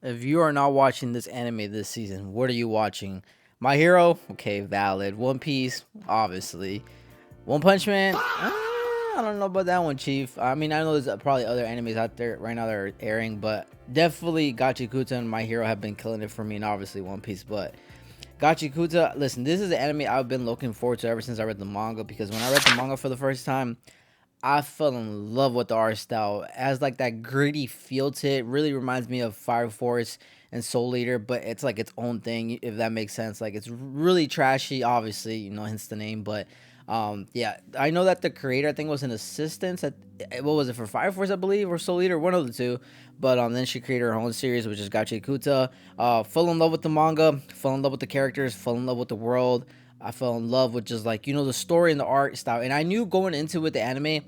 If you are not watching this anime this season, what are you watching? My Hero? Okay, valid. One Piece? Obviously. One Punch Man? I don't know about that one, Chief. I mean, I know there's probably other animes out there right now that are airing, but definitely Gachikuta and My Hero have been killing it for me, and obviously One Piece. But Gachikuta, listen, this is an anime I've been looking forward to ever since I read the manga, because when I read the manga for the first time, I fell in love with the art style. It has like that gritty feel to it. Really reminds me of Fire Force and Soul Eater, but it's like its own thing, if that makes sense. Like it's really trashy, obviously, hence the name. But yeah, I know that the creator I think was an assistant at what was it for Fire Force, I believe, or Soul Eater, one of the two. But then she created her own series, which is Gachi Kuta. Fell in love with the manga, fell in love with the characters, fell in love with the world. I fell in love with just like the story and the art style, and I knew going into with the anime,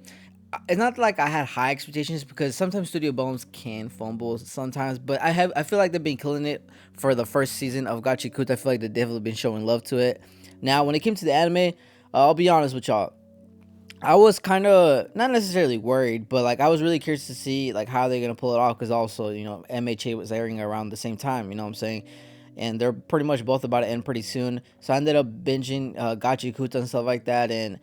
it's not like I had high expectations because sometimes Studio Bones can fumble sometimes, but I feel like they've been killing it for the first season of Gachikut. I feel like they've definitely been showing love to it. Now, when it came to the anime, I'll be honest with y'all. I was kind of not necessarily worried, but like I was really curious to see like how they're gonna pull it off because also MHA was airing around the same time. You know what I'm saying? And they're pretty much both about to end pretty soon. So I ended up binging Gachikuta and stuff like that, and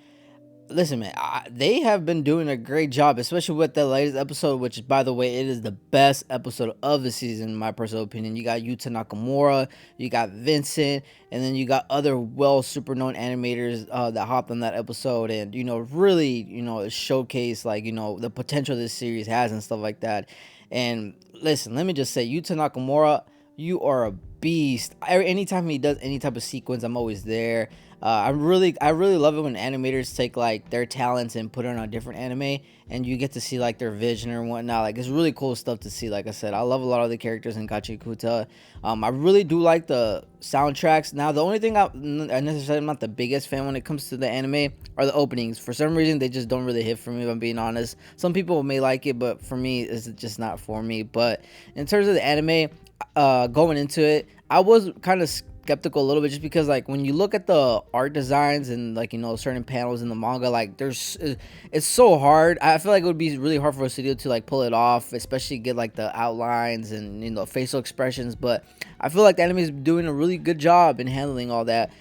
listen, man, they have been doing a great job, especially with the latest episode, which, by the way, it is the best episode of the season, in my personal opinion. You got Yuta Nakamura, you got Vincent, and then you got other super known animators that hopped on that episode and, really, showcase, like, the potential this series has and stuff like that. And listen, let me just say, Yuta Nakamura, you are a beast. Anytime he does any type of sequence, I'm always there. I really love it when animators take like their talents and put it on a different anime, and you get to see like their vision or whatnot. Like it's really cool stuff to see. Like I said, I love a lot of the characters in Gachikuta. I really do like the soundtracks. Now, the only thing I necessarily am not the biggest fan when it comes to the anime are the openings. For some reason, they just don't really hit for me. If I'm being honest, some people may like it, but for me, it's just not for me. But in terms of the anime, going into it, I was kind of skeptical a little bit just because like when you look at the art designs and like certain panels in the manga, like it's so hard. I feel like it would be really hard for a studio to like pull it off, especially get like the outlines and facial expressions. But I feel like the anime is doing a really good job in handling all that.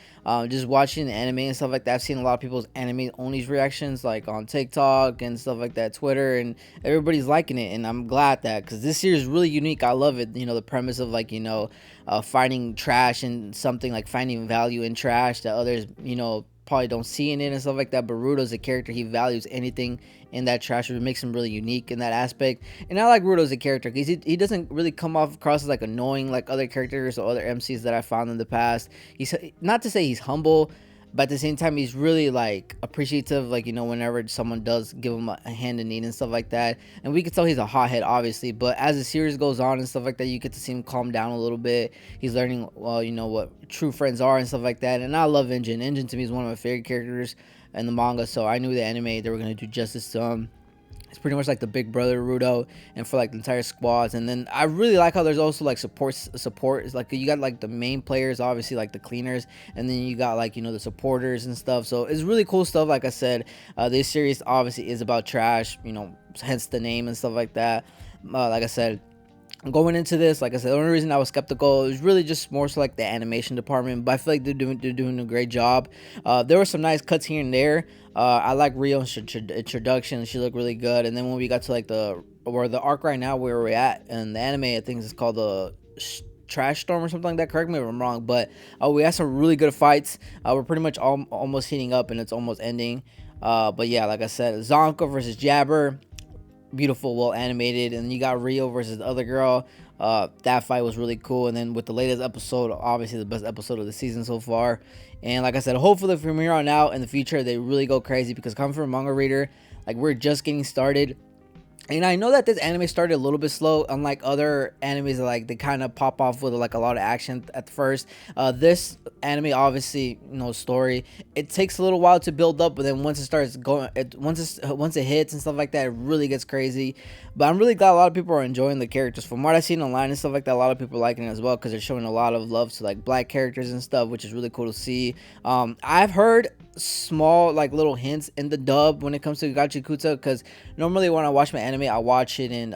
Just watching the anime and stuff like that, I've seen a lot of people's anime only reactions like on TikTok and stuff like that, Twitter, and everybody's liking it, and I'm glad that, because this series is really unique. I love it. The premise of like finding trash and something, like finding value in trash that others probably don't see in it and stuff like that. But Ruto's a character, he values anything in that trash, which makes him really unique in that aspect. And I like Ruto as a character because he doesn't really come off across as like annoying like other characters or other MCs that I found in the past. He's not to say he's humble, but at the same time he's really like appreciative, like whenever someone does give him a hand in need and stuff like that. And we can tell he's a hothead, obviously, but as the series goes on and stuff like that, you get to see him calm down a little bit. He's learning, well, what true friends are and stuff like that. And I love Engine to me is one of my favorite characters in the manga, so I knew the anime they were going to do justice to him. It's pretty much like the big brother Rudo, and for like the entire squads. And then I really like how there's also like support is like you got like the main players, obviously, like the cleaners, and then you got like the supporters and stuff. So it's really cool stuff. Like I said, this series obviously is about trash, hence the name and stuff like that. Like I said, going into this, like I said, the only reason I was skeptical is really just more so like the animation department, but I feel like they're doing a great job. There were some nice cuts here and there. I like Rio's introduction; she looked really good. And then when we got to like the arc right now where we're at in the anime, I think it's called the Trash Storm or something like that. Correct me if I'm wrong, but we had some really good fights. We're pretty much almost heating up, and it's almost ending. But yeah, like I said, Zonko versus Jabber, beautiful, well animated. And you got Rio versus the other girl. That fight was really cool. And then with the latest episode, obviously the best episode of the season so far. And like I said, hopefully from here on out in the future they really go crazy, because coming from a manga reader, like we're just getting started. And I know that this anime started a little bit slow, unlike other animes that like they kind of pop off with like a lot of action at first. This anime, obviously, story, it takes a little while to build up, but then once it starts going, once it hits and stuff like that, it really gets crazy. But I'm really glad a lot of people are enjoying the characters. From what I've seen online and stuff like that, a lot of people are liking it as well, because they're showing a lot of love to like black characters and stuff, which is really cool to see. I've heard small like little hints in the dub when it comes to Gachikuta, because normally when I watch my anime, I watch it in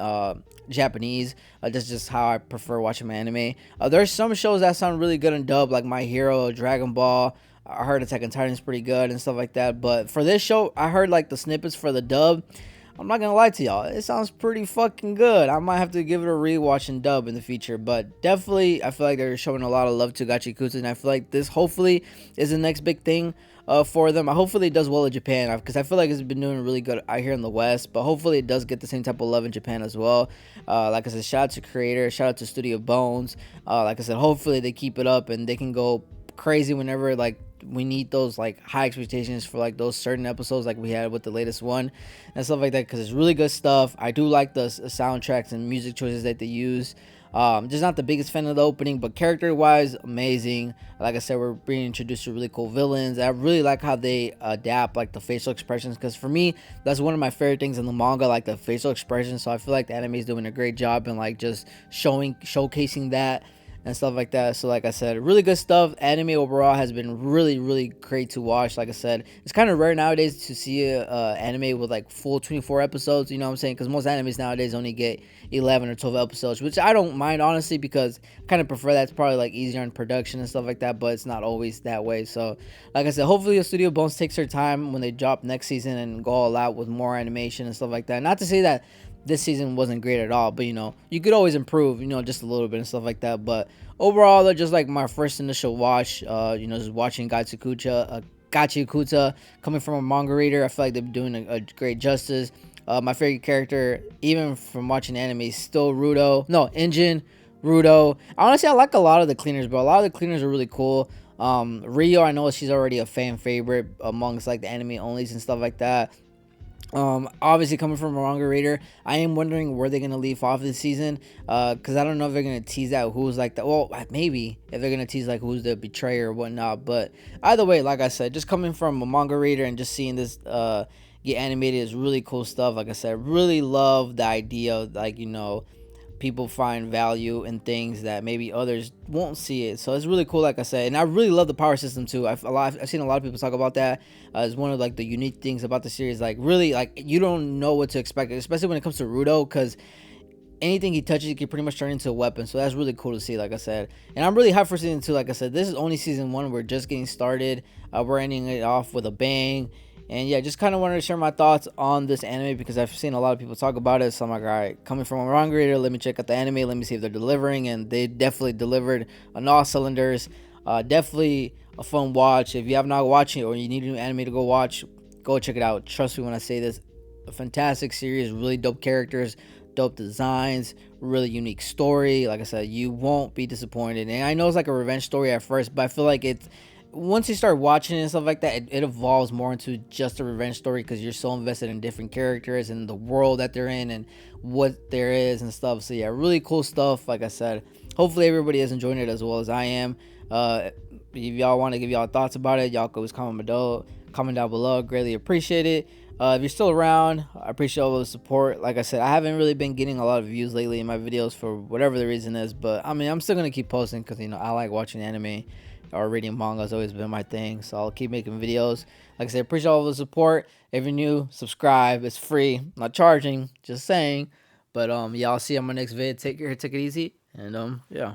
Japanese. That's just how I prefer watching my anime. There's some shows that sound really good in dub, like My Hero, Dragon Ball. I heard Attack on Titan is pretty good and stuff like that. But for this show, I heard like the snippets for the dub. I'm not gonna lie to y'all, it sounds pretty fucking good. I might have to give it a rewatch and dub in the future, but definitely I feel like they're showing a lot of love to Gachikuta, and I feel like this hopefully is the next big thing for them. Hopefully it does well in Japan, because I feel like it's been doing really good out here in the West, but hopefully it does get the same type of love in Japan as well. Like I said, shout out to creator, shout out to Studio Bones. Like I said, hopefully they keep it up and they can go crazy whenever like we need those like high expectations for like those certain episodes like we had with the latest one and stuff like that, because it's really good stuff. I do like the soundtracks and music choices that they use. Just not the biggest fan of the opening, but character wise, amazing. Like I said, we're being introduced to really cool villains. I really like how they adapt like the facial expressions, because for me that's one of my favorite things in the manga, like the facial expressions. So I feel like the anime is doing a great job in like just showcasing that and stuff like that. So like I said, really good stuff. Anime overall has been really great to watch. Like I said, it's kind of rare nowadays to see a anime with like full 24 episodes, you know what I'm saying, because most animes nowadays only get 11 or 12 episodes, which I don't mind honestly, because I kind of prefer that. It's probably like easier in production and stuff like that, but it's not always that way. So like I said, hopefully the Studio Bones takes their time when they drop next season and go all out with more animation and stuff like that. Not to say that this season wasn't great at all, but you know, you could always improve, you know, just a little bit and stuff like that. But overall, they're just like my first initial watch. You know, just watching Gachikuta coming from a manga reader. I feel like they're doing a great justice. My favorite character, even from watching anime, is still Engine, Rudo. Honestly, I like a lot of the cleaners, but a lot of the cleaners are really cool. Rio, I know she's already a fan favorite amongst like the anime onlys and stuff like that. Obviously coming from a manga reader, I am wondering where they're gonna leave off this season, because I don't know if they're gonna tease out who's like the, well, maybe if they're gonna tease like who's the betrayer or whatnot. But either way, like I said, just coming from a manga reader and just seeing this get animated is really cool stuff. Like I said, really love the idea of like, you know, people find value in things that maybe others won't see it. So it's really cool, like I said, and I really love the power system too. I've seen a lot of people talk about that as one of like the unique things about the series. Like really, like you don't know what to expect, especially when it comes to Rudo, because anything he touches he can pretty much turn into a weapon. So that's really cool to see, like I said. And I'm really hyped for season 2. Like I said, this is only season 1. We're just getting started. We're ending it off with a bang. And yeah, just kind of wanted to share my thoughts on this anime, because I've seen a lot of people talk about it. So I'm like, all right, coming from a manga reader, let me check out the anime, let me see if they're delivering. And they definitely delivered on all cylinders. Definitely a fun watch. If you have not watched it or you need a new anime to go watch, go check it out. Trust me when I say this. A fantastic series, really dope characters, dope designs, really unique story. Like I said, you won't be disappointed. And I know it's like a revenge story at first, but I feel like it's, once you start watching and stuff like that, it evolves more into just a revenge story, because you're so invested in different characters and the world that they're in and what there is and stuff. So yeah, really cool stuff. Like I said, hopefully everybody is enjoying it as well as I am. If y'all want to give y'all thoughts about it, y'all can always comment down below. Greatly appreciate it. If you're still around, I appreciate all the support. Like I said, I haven't really been getting a lot of views lately in my videos for whatever the reason is, but I mean, I'm still gonna keep posting, because you know, I like watching anime, or reading manga has always been my thing. So I'll keep making videos. Like I said, appreciate all the support. If you're new, subscribe. It's free. I'm not charging, just saying. But yeah, I'll see you on my next vid. Take care, take it easy, and yeah.